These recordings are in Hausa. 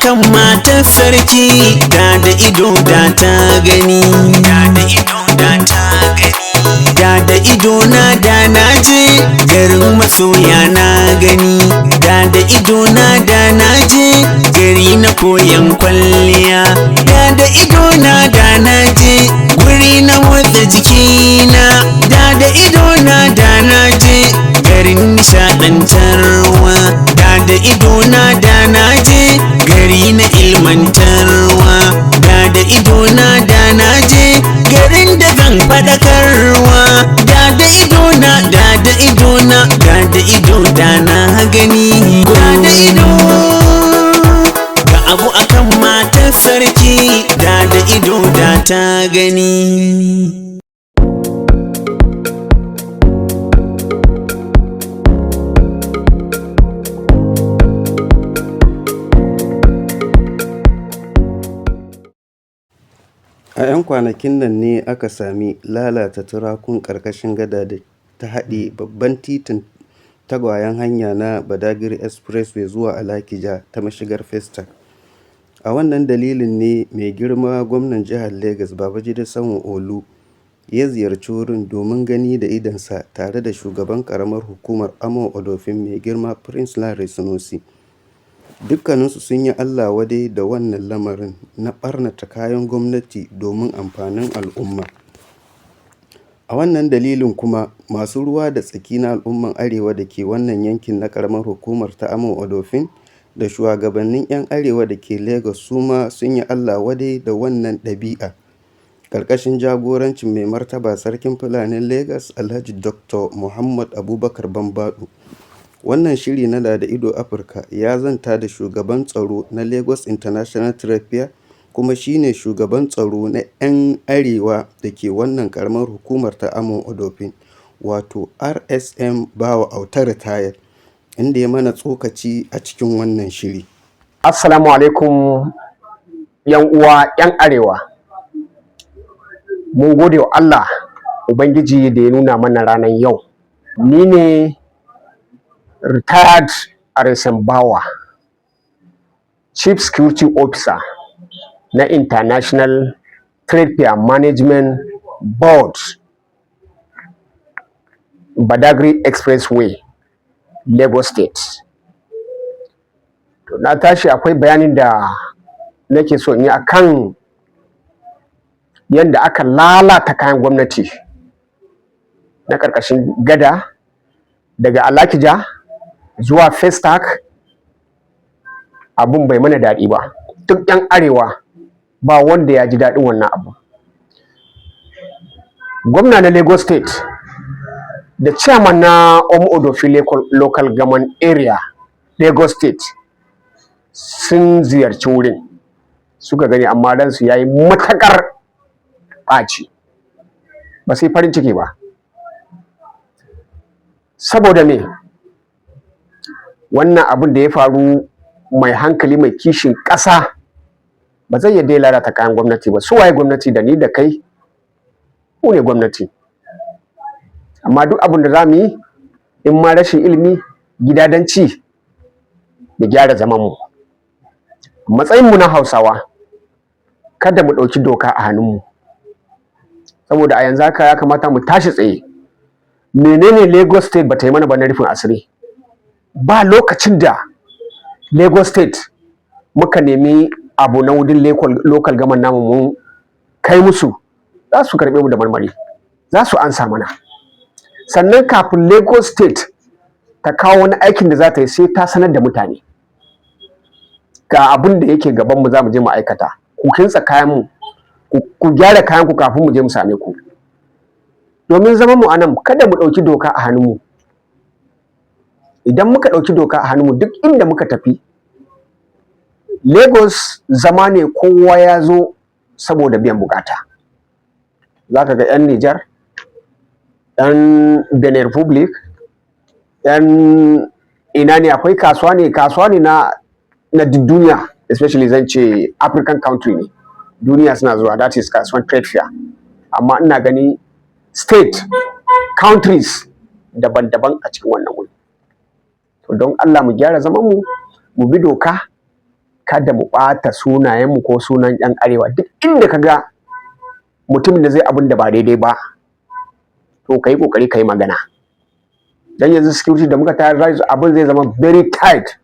akan matar sarki da ido da ta gani, da ido na da na je garin masoya na gani, da ido na da na je gari na koyan kwalliya, da ido na da na je guri na motsa jikina, da ido na da na je garin nishaɗantarwa, da ido na da na je gari na ilmantarwa, da ido na da na je garin da zan faɗakarwa, da ido na da ido na da ido da na gani, da ido ga abu akan matar sarki da ido da ta gani. A 'yan kwanakin nan ne aka sami lalata turakun ƙarƙashin gada da ta haɗe babban titin tagwayen hanya na Badagry Expressway zuwa Alakija ta mashigar Festac. A wannan dalilin ne mai girma gwamnan jihar Legas Babajide Sanwo-Olu ya ziyarci wurin domin gani da idonsa tare da shugaban ƙaramar hukumar Amo-Odofin mai girma Prince Lanre Sunusi. Dukkaninsu sun yi Allah wadai da wannan lamarin na ɓarnata kayan gwamnati domin amfanin al'umma. A wannan dalilin kuma masu ruwa da tsaki na al'umman arewa da ke wannan yankin na ƙaramar hukumar ta Amo-Odofin da shugabannin 'yan arewa da ke Lagos su ma sun yi Allah wadai da wannan ɗabi'a. Ƙarƙashin jagorancin mai martaba sarkin Fulanin Lagos Alhaji Dr. Muhammad Abubakar Bambaɗo. Wannan shiri na da ido Afirka ya zanta da shugaban tsaro na Lagos International Trade Fair kuma shine shugaban tsaro na 'yan arewa da ke wannan karamar hukumar ta Amo-Odofin wato RSM Bawa Auta Retired, inda ya mana tsokaci a cikin wannan shiri. Assalamu alaikum yan uwa 'yan arewa. Mun gode wa Allah Ubangiji da ya nuna mana ranar yau. Ni ne retired RSM Bawa, Chief Security Officer na International Trade Fair Management Board, Badagry Expressway, Lagos State. To na tashi akwai bayanin da nake so in yi akan yadda aka lalata kayan gwamnati na ƙarƙashin gada daga Alakija zuwa Festac. Abun bai mana daɗi ba. Duk 'yan arewa ba wanda ya ji daɗin wannan abu. Gwamna na Lagos State da chairman na Amo-Odofin Local Government Area Lagos State sun ziyarci wurin suka gani, amma ransu ya yi matuƙar ɓaci, ba sai farin ciki ba. Saboda me? Wannan abin da ya faru, mai hankali mai kishin ƙasa ba zai yarda ya lalata kayan gwamnati ba. Su waye gwamnati? Da ni da kai mu ne gwamnati. Amma duk abin da za mu yi, in ma rashin ilimi, gidadanci, mu gyara zamanmu. Matsayinmu na Hausawa, kada mu ɗauki doka a hannunmu, saboda a yanzu haka ya kamata mu tashi tsaye. Menene Lagos State ba ta yi mana ba na rufin asiri? Ba lokacin da Lagos State muka nemi abu na wudin local government namu mun kai musu, za su karɓe mu da marmari, za su ansa mana. Sannan kafin Lagos State ta kawo wani aikin da za ta yi, sai ta sanar da mutane ga abin da yake gabanmu za mu je mu aikata. Ku kintsa kayanmu, ku gyara kayanku kafin mu je mu same ku. Domin zaman mu anan, kada mu ɗauki doka a hannunmu. Idan muka ɗauki doka a hannunmu, duk inda muka tafi, Lagos zama ne kowa ya zo saboda biyan bukata. Za ka ga 'yan Nijar, 'yan Benin Republic, 'yan ina ne, akwai kasuwa ne na duniya, especially zan ce African country ne. Duniya suna zuwa, that is kasuwan trade fair. Amma ina gani state, countries daban-daban a cikin wannan wuri. To don Allah mu gyara zamanmu, mu bi doka, kada mu ɓata sunayenmu ko sunan 'yan arewa. Duk inda ka ga mutumin da zai abin da ba daidai ba to ka yi ƙoƙari ka yi magana. Dan yanzu security da muka tayar abin zai zama very tight.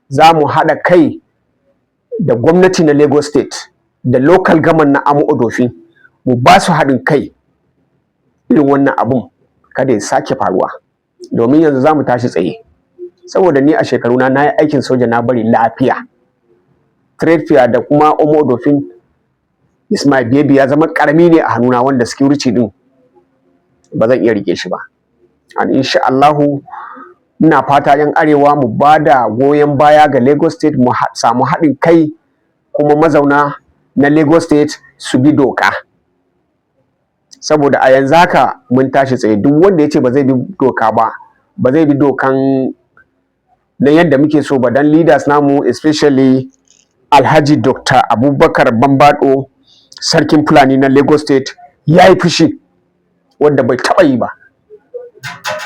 Za mu haɗa kai da gwamnati na Lagos State da local government na Amo Odofin, mu ba su haɗin kai irin wannan abun kada ya sake faruwa, domin yanzu za mu tashi tsaye. Saboda ni a shekaruna na yi aikin soja na bari lafiya. Trade fair da kuma Amo Odofin is my baby, ya zama ƙarami ne a hannuna wanda security din ba zan iya rike shi ba. And insha Allahu ina fata 'yan arewa mu ba da goyon baya ga Lagos State, mu samu haɗin kai, kuma mazauna na Lagos State su bi doka. Saboda a yanzu haka mun tashi tsaye, duk wanda ya ce ba zai bi doka ba, ba zai bi dokan na yadda muke so ba, dan leaders namu especially Alhaji Dr. Abubakar Bambado, sarkin Fulani na Lagos State, ya yi fushi wanda bai taɓa yi ba.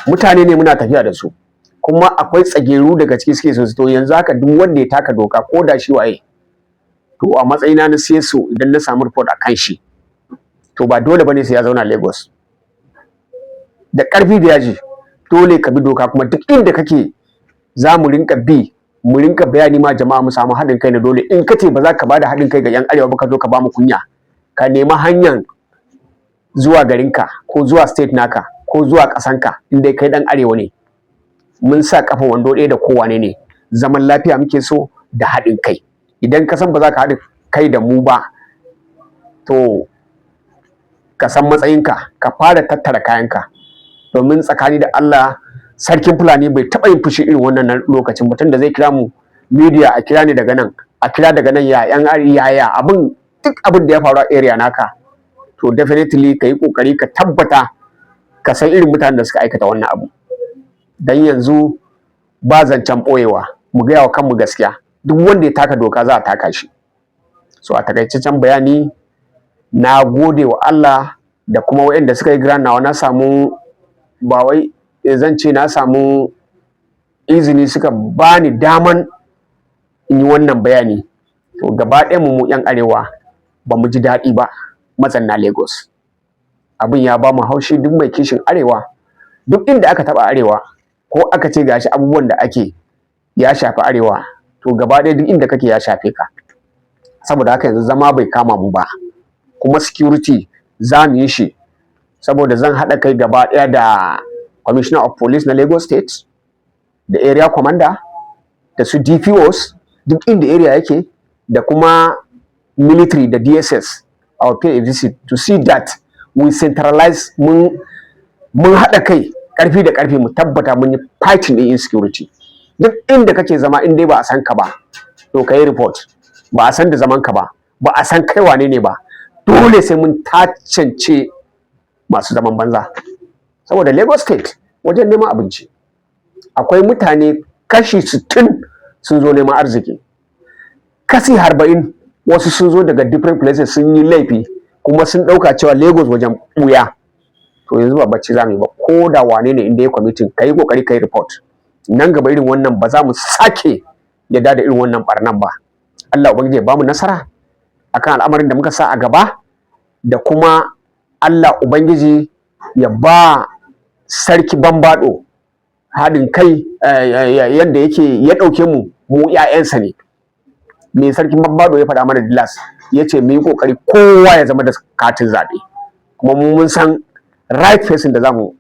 Mutane ne muna tafiya da su, kuma akwai tsageru daga ciki suke so. To yanzu haka duk wanda ya taka doka ko da shi waye, to a matsayina na CSO idan na samu report a kan shi, to ba dole bane sai ya zauna Lagos. Da ƙarfi da yaji dole ka bi doka, kuma duk inda kake za mu rinka bi, mu rinka bayani ma jama'a, mu samu haɗin kai na dole. In kace ba za ka bada haɗin kai ga 'yan arewa ba, ka zo ka ba mu kunya, ka nemi hanyar zuwa garinka ko zuwa state naka ko zuwa ƙasanka, in dai kai ɗan arewa ne. Mun sa kafa wando ɗaya da kowane ne, zaman lafiya muke so da haɗin kai. Idan ka san ba za ka haɗa kai da mu ba, to ka san matsayinka, ka fara tattara kayanka, domin tsakani da Allah sarkin Fulani bai taɓa yin fushi irin wannan lokacin. Mutum da zai kira mu media, a kira ni daga nan, a kira daga nan, ya 'yan yaya abin, duk abin da ya faru a area naka, to definitely ka yi ƙoƙari ka tabbata ka san irin mutanen da suka aikata wannan abu. Dan yanzu ba zancen ɓoyewa, mu gaya wa kanmu gaskiya. Duk wanda ya taka doka za a taka shi. So a takaitaccen bayani, na gode wa Allah da kuma waɗanda suka yi grant nawa. Na samu, ba wai zan ce na samu izini, suka bani daman in yi wannan bayani. To gaba ɗayan mu 'yan arewa ba mu ji daɗi ba, mazanna Lagos. Abin ya ba mu haushi. Duk mai kishin arewa, duk inda aka taɓa arewa ko aka ce gashi abubuwan da ake ya shafi arewa, to gaba ɗaya duk inda kake ya shafe ka. Saboda haka yanzu zama bai kama mu ba, kuma security za mu yi shi. Saboda zan haɗa kai gaba ɗaya da Commissioner of Police na Lagos State, da Area Commander, da su DPOs duk inda area yake, da kuma military da DSS. I will pay a visit to see that we centralize, mun haɗa kai ƙarfi da ƙarfi, mu tabbata mun yi fighting in insecurity. Duk inda kake zama, in dai ba a san ka ba, to ka yi report. Ba a san da zaman ka ba, ba a san kai wane ne ba, dole sai mun tacance masu zaman banza. Saboda Lagos State wajen neman abinci, akwai mutane kashi 60 sun zo neman arziki, kashi 40 wasu sun zo daga different places sun yi laifi, kuma sun ɗauka cewa Lagos wajen ɓuya. To yanzu ba bacci za mu yi ba, ko da wane ne inda ya kwamitin, ka yi ƙoƙari ka yi report. Nan gaba irin wannan ba za mu sake yadda da irin wannan ɓarnan ba. Allah Ubangiji ya ba mu nasara akan al'amarin da muka sa a gaba, da kuma Allah Ubangiji ya ba sarki Bambado haɗin kai, yadda yake ya ɗauke mu 'ya'yansa ne. Me sarki Bambado ya faɗa mana Dilas, ya ce mu yi ƙoƙari kowa ya zama da katin zaɓe, kuma mun san right person da za mu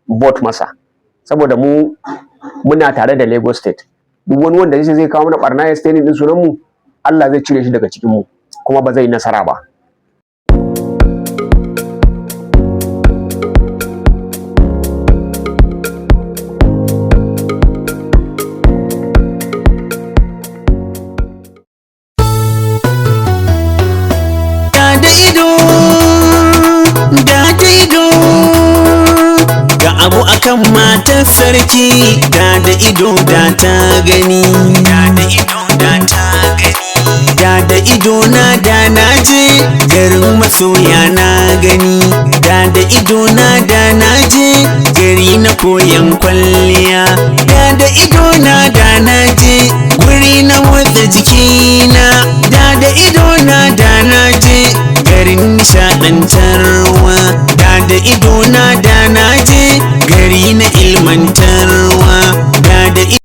vote masa. Saboda muna tare da Lagos State. Duk wani wanda zai kawo mana ɓarna ya stay din sunan mu, Allah zai cire shi daga cikin mu, kuma ba zai yi nasara ba. Abu akan matar sarki, da ido da ta gani, da ido da ta gani, da ido na da na je garin masoya na gani, da ido na da na je gari na koyan kwalliya, da ido na da na je guri na motsa jiki. idona da na je gari na ilmanta